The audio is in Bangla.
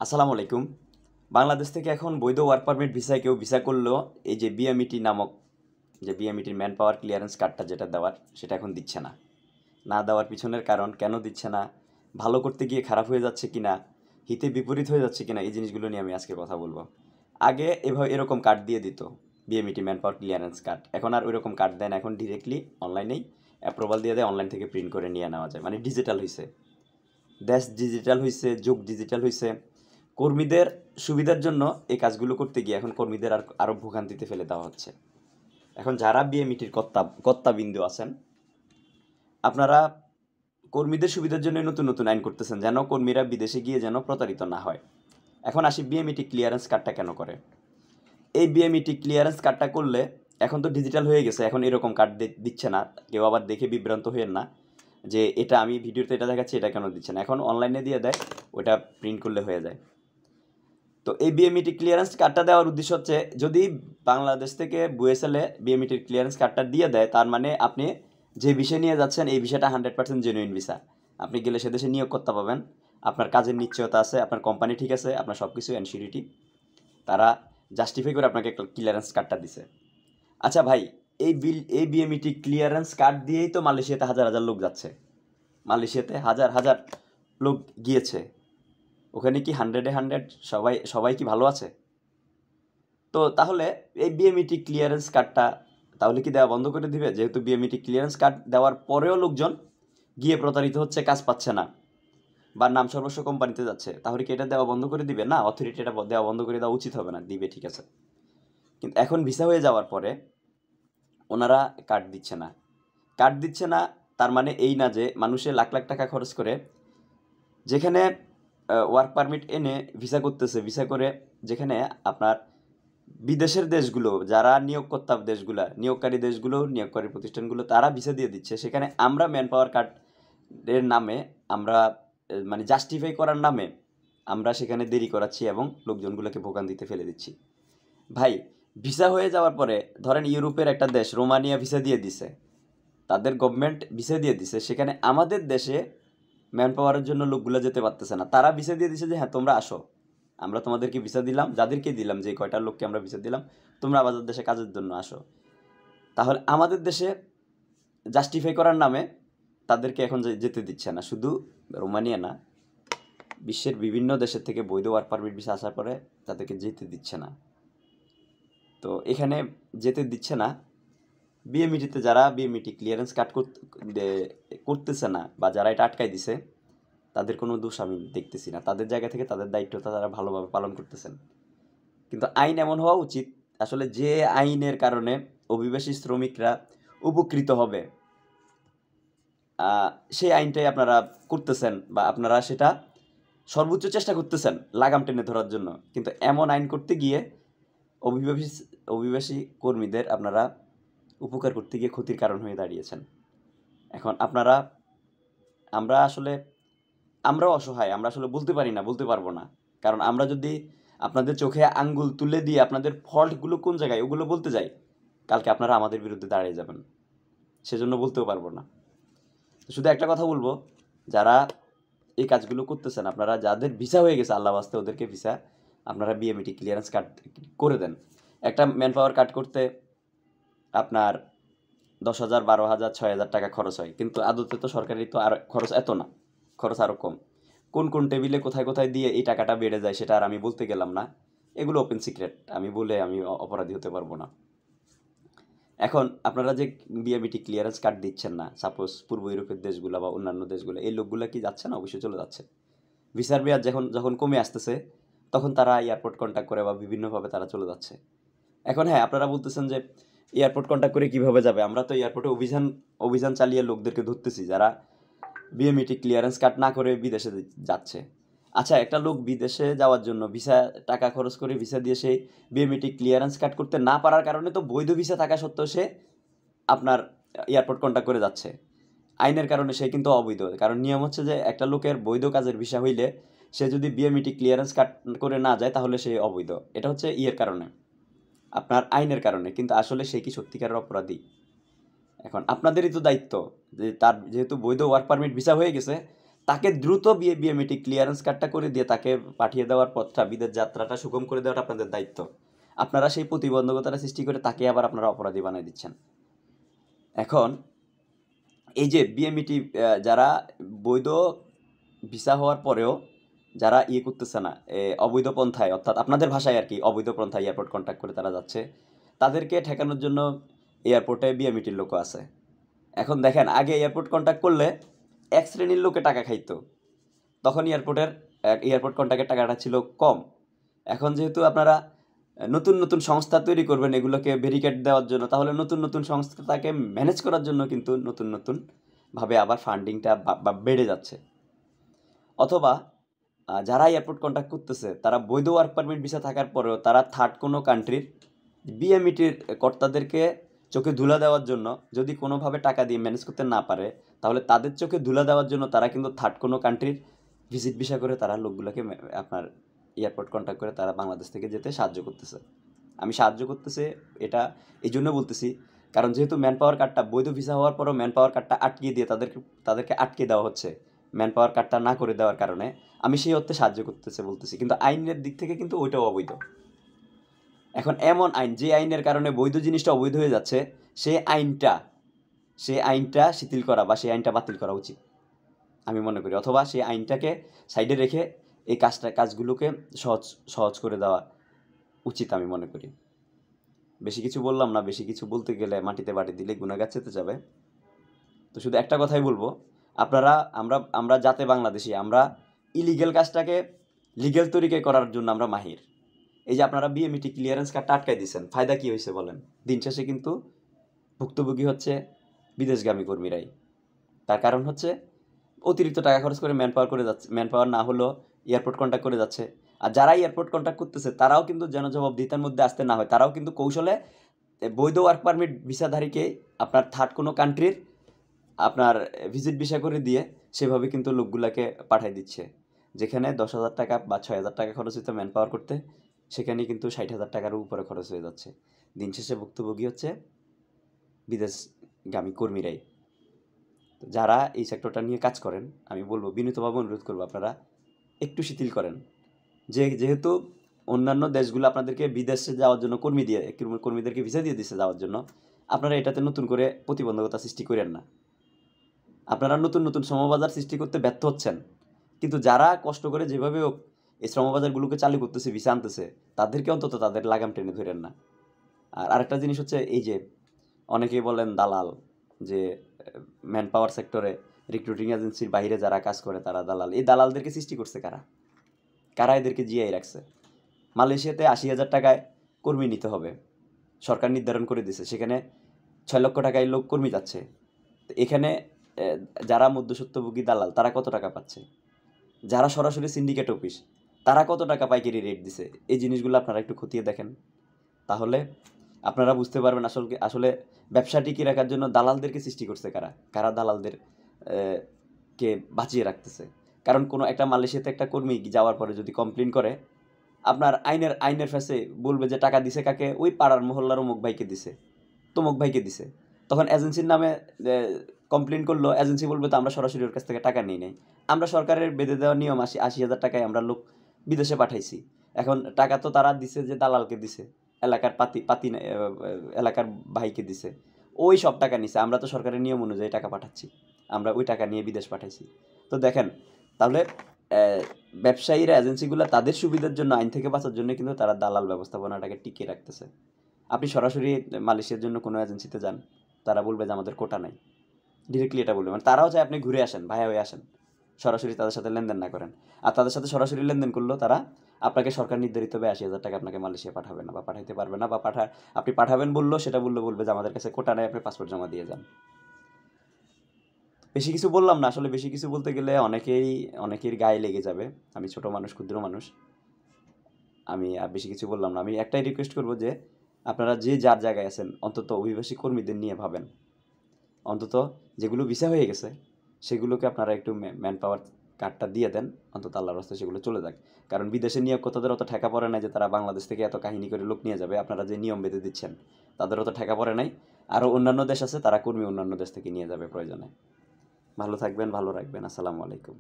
আসসালামু আলাইকুম। বাংলাদেশ থেকে এখন বৈধ ওয়ার্ক পারমিট ভিসায় কেউ ভিসা করলেও এই যে বিএমইটি নামক যে বিএমইটির ম্যান পাওয়ার ক্লিয়ারেন্স কার্ডটা যেটা দেওয়ার সেটা এখন দিচ্ছে না। না দেওয়ার পিছনের কারণ কেন দিচ্ছে না, ভালো করতে গিয়ে খারাপ হয়ে যাচ্ছে কিনা, হিতে বিপরীত হয়ে যাচ্ছে কিনা, এই জিনিসগুলো নিয়ে আমি আজকে কথা বলবো। আগে এভাবে এরকম কার্ড দিয়ে দিত, BMET man power clearance card. এখন আর ওইরকম কার্ড দেয় না, এখন ডিরেক্টলি অনলাইনেই অ্যাপ্রুভাল দিয়ে দেয়, অনলাইন থেকে প্রিন্ট করে নিয়ে নেওয়া যায়। মানে ডিজিটাল হয়েছে, দেশ ডিজিটাল হয়েছে, যুগ ডিজিটাল হয়েছে। কর্মীদের সুবিধার জন্য এই কাজগুলো করতে গিয়ে এখন কর্মীদের আরও ভোগান্তিতে ফেলে দেওয়া হচ্ছে। এখন যারা বিএমইটির কর্তাবিন্দু আছেন, আপনারা কর্মীদের সুবিধার জন্য নতুন নতুন আইন করতেছেন যেন কর্মীরা বিদেশে গিয়ে যেন প্রতারিত না হয়। এখন আসি বিএমইটি ক্লিয়ারেন্স কার্ডটা কেন করে। এই বিএমইটি ক্লিয়ারেন্স কার্ডটা করলে এখন তো ডিজিটাল হয়ে গেছে, এখন এরকম কার্ড দিচ্ছে না। কেউ আবার দেখে বিভ্রান্ত হয়েন না যে এটা আমি ভিডিওতে এটা দেখাচ্ছি, এটা কেন দিচ্ছে না। এখন অনলাইনে দিয়ে দেয়, ওটা প্রিন্ট করলে হয়ে যায়। তো এই বিএমইটি ক্লিয়ারেন্স কার্ডটা দেওয়ার উদ্দেশ্য হচ্ছে, যদি বাংলাদেশ থেকে বুয়েসেলে বিএমইটির ক্লিয়ারেন্স কার্ডটা দিয়ে দেয়, তার মানে আপনি যে বিষয় নিয়ে যাচ্ছেন এই বিষয়টা 100% জেনুইন ভিসা। আপনি গেলে সে দেশে নিয়োগ করতে পারবেন, আপনার কাজের নিশ্চয়তা আছে, আপনার কোম্পানি ঠিক আছে, আপনার সব কিছু এনসিউরিটি তারা জাস্টিফাই করে আপনাকে ক্লিয়ারেন্স কার্ডটা দিছে। আচ্ছা ভাই, এই বিএমইটি ক্লিয়ারেন্স কার্ড দিয়েই তো মালয়েশিয়াতে হাজার হাজার লোক যাচ্ছে, মালয়েশিয়াতে হাজার হাজার লোক গিয়েছে। ওখানে কি 100-এ 100 সবাই সবাই কি ভালো আছে? তো তাহলে এই বিএমইটি ক্লিয়ারেন্স কার্ডটা তাহলে কি দেওয়া বন্ধ করে দিবে? যেহেতু বিএমইটি ক্লিয়ারেন্স কার্ড দেওয়ার পরেও লোকজন গিয়ে প্রতারিত হচ্ছে, কাজ পাচ্ছে না, বা নাম সর্বস্ব কোম্পানিতে যাচ্ছে, তাহলে কি এটা দেওয়া বন্ধ করে দিবে? না, অথরিটি এটা দেওয়া বন্ধ করে দেওয়া উচিত হবে না, দিবে ঠিক আছে। কিন্তু এখন ভিসা হয়ে যাওয়ার পরে ওনারা কার্ড দিচ্ছে না। কার্ড দিচ্ছে না তার মানে এই না যে মানুষের লাখ লাখ টাকা খরচ করে যেখানে ওয়ার্ক পারমিট এনে ভিসা করতেছে, ভিসা করে যেখানে আপনার বিদেশের দেশগুলো যারা নিয়োগকর্তা দেশগুলা, নিয়োগকারী দেশগুলো, নিয়োগকারী প্রতিষ্ঠানগুলো তারা ভিসা দিয়ে দিচ্ছে, সেখানে আমরা ম্যান পাওয়ার কার্ডের নামে আমরা মানে জাস্টিফাই করার নামে আমরা সেখানে দেরি করাচ্ছি এবং লোকজনগুলোকে ভোগান্তিতে ফেলে দিচ্ছি। ভাই, ভিসা হয়ে যাওয়ার পরে ধরেন ইউরোপের একটা দেশ রোমানিয়া ভিসা দিয়ে দিছে, তাদের গভর্নমেন্ট ভিসা দিয়ে দিছে, সেখানে আমাদের দেশে ম্যান পাওয়ারের জন্য লোকগুলো যেতে পারতেছে না, তারা ভিসা দিয়ে দিছে যে হ্যাঁ তোমরা আসো, আমরা তোমাদেরকে ভিসা দিলাম, যাদেরকে দিলাম, যে কয়টা লোককে আমরা ভিসা দিলাম, তোমরা আমাদের দেশে কাজের জন্য আসো। তাহলে আমাদের দেশে জাস্টিফাই করার নামে তাদেরকে এখন যেতে দিচ্ছে না। শুধু রোমানিয়া না, বিশ্বের বিভিন্ন দেশের থেকে বৈধ ওয়ার্ক পারমিট ভিসা আসার পরে তাদেরকে যেতে দিচ্ছে না। তো এখানে যেতে দিচ্ছে না, বিএমইটিতে যারা বিএমইটি ক্লিয়ারেন্স কার্ড করতেছে না বা যারা এটা আটকাই দিছে, তাদের কোনো দোষ আমি দেখতেছি না। তাদের জায়গা থেকে তাদের দায়িত্বটা তারা ভালোভাবে পালন করতেছেন। কিন্তু আইন এমন হওয়া উচিত আসলে যে আইনের কারণে অভিবাসী শ্রমিকরা উপকৃত হবে, সেই আইনটাই আপনারা করতেছেন বা আপনারা সেটা সর্বোচ্চ চেষ্টা করতেছেন লাগাম টেনে ধরার জন্য। কিন্তু এমন আইন করতে গিয়ে অভিবাসী অভিবাসী কর্মীদের আপনারা উপকার করতে গিয়ে ক্ষতির কারণ হয়ে দাঁড়িয়েছেন। এখন আপনারা আমরাও অসহায়, আমরা আসলে বলতে পারি না, বলতে পারবো না। কারণ আমরা যদি আপনাদের চোখে আঙ্গুল তুলে দিয়ে আপনাদের ফল্টগুলো কোন জায়গায় ওগুলো বলতে যাই, কালকে আপনারা আমাদের বিরুদ্ধে দাঁড়িয়ে যাবেন, সেজন্য বলতেও পারবো না। শুধু একটা কথা বলবো, যারা এই কাজগুলো করতেছেন, আপনারা যাদের ভিসা হয়ে গেছে আল্লাহ বাস্তে ওদেরকে ভিসা আপনারা বিএমইটি ক্লিয়ারেন্স কার্ড করে দেন। একটা ম্যান পাওয়ার কার্ড করতে আপনার 10,000, 12,000, 6,000 টাকা খরচ হয়, কিন্তু আদতে তো সরকারি তো আর খরচ এত না, খরচ আরও কম। কোন কোন টেবিলে কোথায় কোথায় দিয়ে এই টাকাটা বেড়ে যায় সেটা আর আমি বলতে গেলাম না, এগুলো ওপেন সিক্রেট, আমি বলে আমি অপরাধী হতে পারবো না। এখন আপনারা যে বিএমইটি ক্লিয়ারেন্স কার্ড দিচ্ছেন না, সাপোজ পূর্ব ইউরোপের দেশগুলো বা অন্যান্য দেশগুলো, এই লোকগুলো কি যাচ্ছে না? অবশ্যই চলে যাচ্ছে। ভিসার মেয়াদ যখন যখন কমে আসতেছে তখন তারা এয়ারপোর্ট কন্ট্যাক্ট করে বা বিভিন্নভাবে তারা চলে যাচ্ছে। এখন হ্যাঁ, আপনারা বলতেছেন যে এয়ারপোর্ট কন্ট্যাক্ট করে কিভাবে যাবে? আমরা তো এয়ারপোর্টে অভিযান অভিযান চালিয়ে লোকদেরকে ধরতেছি যারা বিএমইটি ক্লিয়ারেন্স কার্ড না করে বিদেশে যাচ্ছে। আচ্ছা, একটা লোক বিদেশে যাওয়ার জন্য ভিসা টাকা খরচ করে ভিসা দিয়ে সে বিএমইটি ক্লিয়ারেন্স কার্ড করতে না পারার কারণে তো বৈধ ভিসা থাকা সত্ত্বেও সে আপনার এয়ারপোর্ট কন্ট্যাক্ট করে যাচ্ছে। আইনের কারণে সে কিন্তু অবৈধ, কারণ নিয়ম হচ্ছে যে একটা লোকের বৈধ কাজের ভিসা হইলে সে যদি বিএমইটি ক্লিয়ারেন্স কার্ড করে না যায় তাহলে সে অবৈধ। এটা হচ্ছে ইয়ের কারণে, আপনার আইনের কারণে, কিন্তু আসলে সে কি সত্যিকারের অপরাধী? এখন আপনাদেরই তো দায়িত্ব যে তার যেহেতু বৈধ ওয়ার্ক পারমিট ভিসা হয়ে গেছে, তাকে দ্রুত বিএমইটি ক্লিয়ারেন্স কার্ডটা করে দিয়ে তাকে পাঠিয়ে দেওয়ার পথটা, বিদেশ যাত্রাটা সুগম করে দেওয়াটা আপনাদের দায়িত্ব। আপনারা সেই প্রতিবন্ধকতাটা সৃষ্টি করে তাকে আবার আপনারা অপরাধী বানিয়ে দিচ্ছেন। এখন এই যে বিএমইটি যারা বৈধ ভিসা হওয়ার পরেও যারা করতেছে না, অবৈধ পন্থায়, অর্থাৎ আপনাদের ভাষায় আর কি অবৈধ পন্থায় এয়ারপোর্ট কন্ট্যাক্ট করে তারা যাচ্ছে, তাদেরকে ঠেকানোর জন্য এয়ারপোর্টে বিএমইটির লোক আছে। এখন দেখেন, আগে এয়ারপোর্ট কন্ট্যাক্ট করলে এক শ্রেণীর লোকে টাকা খাইতো, তখন এয়ারপোর্ট কন্ট্যাক্টের টাকাটা ছিল কম। এখন যেহেতু আপনারা নতুন নতুন সংস্থা তৈরি করবেন এগুলোকে ব্যারিকেড দেওয়ার জন্য, তাহলে নতুন নতুন সংস্থাটাকে ম্যানেজ করার জন্য কিন্তু নতুন নতুনভাবে আবার ফান্ডিংটা বেড়ে যাচ্ছে। অথবা যারা এয়ারপোর্ট কন্ট্যাক্ট করতেছে তারা বৈধ ওয়ার্ক পারমিট ভিসা থাকার পরেও তারা থার্ড কোনো কান্ট্রির বিএমইটির কর্তাদেরকে চোখে ধুলা দেওয়ার জন্য, যদি কোনোভাবে টাকা দিয়ে ম্যানেজ করতে না পারে, তাহলে তাদের চোখে ধুলা দেওয়ার জন্য তারা কিন্তু থার্ড কোনো কান্ট্রির ভিজিট ভিসা করে তারা লোকগুলোকে আপনার এয়ারপোর্ট কন্ট্যাক্ট করে তারা বাংলাদেশ থেকে যেতে সাহায্য করতেছে। আমি সাহায্য করতেছে এটা এই জন্য বলতেছি, কারণ যেহেতু ম্যান পাওয়ার কার্ডটা বৈধ ভিসা হওয়ার পরও ম্যান পাওয়ার কার্ডটা আটকিয়ে দিয়ে তাদেরকে আটকে দেওয়া হচ্ছে ম্যান পাওয়ার কার্ডটা না করে দেওয়ার কারণে, আমি সেই অর্থে সাহায্য করতেছে বলতেছি, কিন্তু আইনের দিক থেকে কিন্তু ওইটাও অবৈধ। এখন এমন আইন, যে আইনের কারণে বৈধ জিনিসটা অবৈধ হয়ে যাচ্ছে, সেই আইনটা শিথিল করা বা সেই আইনটা বাতিল করা উচিত আমি মনে করি, অথবা সেই আইনটাকে সাইডে রেখে এই কাজগুলোকে সহজ করে দেওয়া উচিত আমি মনে করি। বেশি কিছু বললাম না, বেশি কিছু বলতে গেলে মাটিতে বাড়ি দিলে গুণাগার চেতে যাবে। তো শুধু একটা কথাই বলবো, আমরা যাতে বাংলাদেশি, আমরা ইলিগেল কাজটাকে লিগেল তরিকে করার জন্য আমরা মাহির। এই যে আপনারা বিএমইটি ক্লিয়ারেন্স কার্ডটা আটকাই দিচ্ছেন, ফায়দা কী হয়েছে বলেন? দিন শেষে কিন্তু ভুক্তভোগী হচ্ছে বিদেশগামী কর্মীরাই। তার কারণ হচ্ছে অতিরিক্ত টাকা খরচ করে ম্যান পাওয়ার না হলেও এয়ারপোর্ট কন্ট্যাক্ট করে যাচ্ছে। আর যারা এয়ারপোর্ট কন্ট্যাক্ট করতেছে তারাও কিন্তু যেন জবাবদিহিতার মধ্যে আসতে না হয়, তারাও কিন্তু কৌশলে বৈধ ওয়ার্ক পারমিট ভিসাধারীকে আপনার থার্ড কোনো কান্ট্রির আপনার ভিজিট ভিসা করে দিয়ে সেভাবে কিন্তু লোকগুলাকে পাঠিয়ে দিচ্ছে। যেখানে 10,000 টাকা বা 6,000 টাকা খরচ হতো ম্যান পাওয়ার করতে, সেখানে কিন্তু 60,000 টাকারও উপরে খরচ হয়ে যাচ্ছে। দিন শেষে ভুক্তভোগী হচ্ছে বিদেশগামী কর্মীরাই। যারা এই সেক্টরটা নিয়ে কাজ করেন, আমি বলবো, বিনীতভাবে অনুরোধ করবো, আপনারা একটু শিথিল করেন। যেহেতু অন্যান্য দেশগুলো আপনাদেরকে বিদেশে যাওয়ার জন্য কর্মীদেরকে ভিসা দিয়ে দিচ্ছে যাওয়ার জন্য, আপনারা এটাতে নতুন করে প্রতিবন্ধকতা সৃষ্টি করেন না। আপনারা নতুন নতুন শ্রমবাজার সৃষ্টি করতে ব্যর্থ হচ্ছেন, কিন্তু যারা কষ্ট করে যেভাবে হোক এই শ্রমবাজারগুলোকে চালু করতেছে, ভিসা আনতেছে, তাদেরকে অন্তত তাদের লাগাম টেনে ধরেন না। আর আরেকটা জিনিস হচ্ছে, এই যে অনেকেই বলেন দালাল, যে ম্যান পাওয়ার সেক্টরে রিক্রুটিং এজেন্সির বাইরে যারা কাজ করে তারা দালাল। এই দালালদেরকে সৃষ্টি করছে কারা এদেরকে জিআই রাখছে? মালয়েশিয়াতে 80,000 টাকায় কর্মী নিতে হবে, সরকার নির্ধারণ করে দিছে, সেখানে 6 লক্ষ টাকায় লোক কর্মী যাচ্ছে। তো এখানে যারা মধ্যস্বত্বভোগী দালাল তারা কত টাকা পাচ্ছে? যারা সরাসরি সিন্ডিকেট অফিস তারা কত টাকা পাইকারি রেট দিছে? এই জিনিসগুলো আপনারা একটু খতিয়ে দেখেন, তাহলে আপনারা বুঝতে পারবেন আসলে ব্যবসা টিকিয়ে রাখার জন্য দালালদেরকে সৃষ্টি করছে কারা দালালদের কে বাঁচিয়ে রাখতেছে। কারণ কোনো একটা মালয়েশিয়াতে একটা কর্মী যাওয়ার পরে যদি কমপ্লেন করে, আপনার আইনের ফেসে বলবে যে টাকা দিছে কাকে? ওই পাড়ার মহল্লার অমুক ভাইকে দিছে, তমুক ভাইকে দিছে। তখন এজেন্সির নামে কমপ্লেন করলো, এজেন্সি বলবে তো আমরা সরাসরি ওর কাছ থেকে টাকা নিই নাই, আমরা সরকারের বেঁধে দেওয়া নিয়ম 80,000 টাকায় আমরা লোক বিদেশে পাঠাইছি। এখন টাকা তো তারা দিছে যে দালালকে দিছে, এলাকার এলাকার ভাইকে দিছে, ওই সব টাকা নিছে। আমরা তো সরকারের নিয়ম অনুযায়ী টাকা পাঠাচ্ছি, আমরা ওই টাকা নিয়ে বিদেশ পাঠাইছি। তো দেখেন, তাহলে ব্যবসায়ীরা, এজেন্সিগুলো তাদের সুবিধার জন্য, আইন থেকে বাঁচার জন্য কিন্তু তারা দালাল ব্যবস্থাপনাটাকে টিকিয়ে রাখতেছে। আপনি সরাসরি মালয়েশিয়ার জন্য কোনো এজেন্সিতে যান, তারা বলবে যে আমাদের কোটা নাই, ডিরেক্টলি এটা বলবে। মানে তারাও চায় আপনি ঘুরে আসেন, ভাইয়া হয়ে আসেন, সরাসরি তাদের সাথে লেনদেন না করেন। আর তাদের সাথে সরাসরি লেনদেন করলেও তারা আপনাকে সরকার নির্ধারিত 82,000 টাকা আপনাকে মালয়েশিয়া পাঠাবে না বা পাঠাইতে পারবে না, বা আপনি পাঠাবেন বললেও সেটা বলবে যে আমাদের কাছে কোটা নেই, আপনি পাসপোর্ট জমা দিয়ে যান। বেশি কিছু বললাম না, আসলে বেশি কিছু বলতে গেলে অনেকের গায়ে লেগে যাবে। আমি ছোট মানুষ, ক্ষুদ্র মানুষ, আমি আর বেশি কিছু বললাম না। আমি একটাই রিকোয়েস্ট করবো যে আপনারা যে যার জায়গায় আছেন অন্তত অভিবাসী কর্মীদের নিয়ে ভাবেন। অন্তত যেগুলো ভিসা হয়ে গেছে সেগুলোকে আপনারা একটু ম্যান পাওয়ার কার্ডটা দিয়ে দেন, অন্তত আল্লাহর রাস্তায় সেগুলো চলে যাক। কারণ বিদেশে নিয়োগকর্তাদের অত ঠেকা পড়ে নাই যে তারা বাংলাদেশ থেকে এত কাহিনী করে লোক নিয়ে যাবে। আপনারা যে নিয়ম বেঁধে দিচ্ছেন তাদের অত ঠেকা পড়ে নাই। আরও অন্যান্য দেশ আছে, তারা কর্মী অন্যান্য দেশ থেকে নিয়ে যাবে প্রয়োজনে। ভালো থাকবেন, ভালো রাখবেন। আসসালামু আলাইকুম।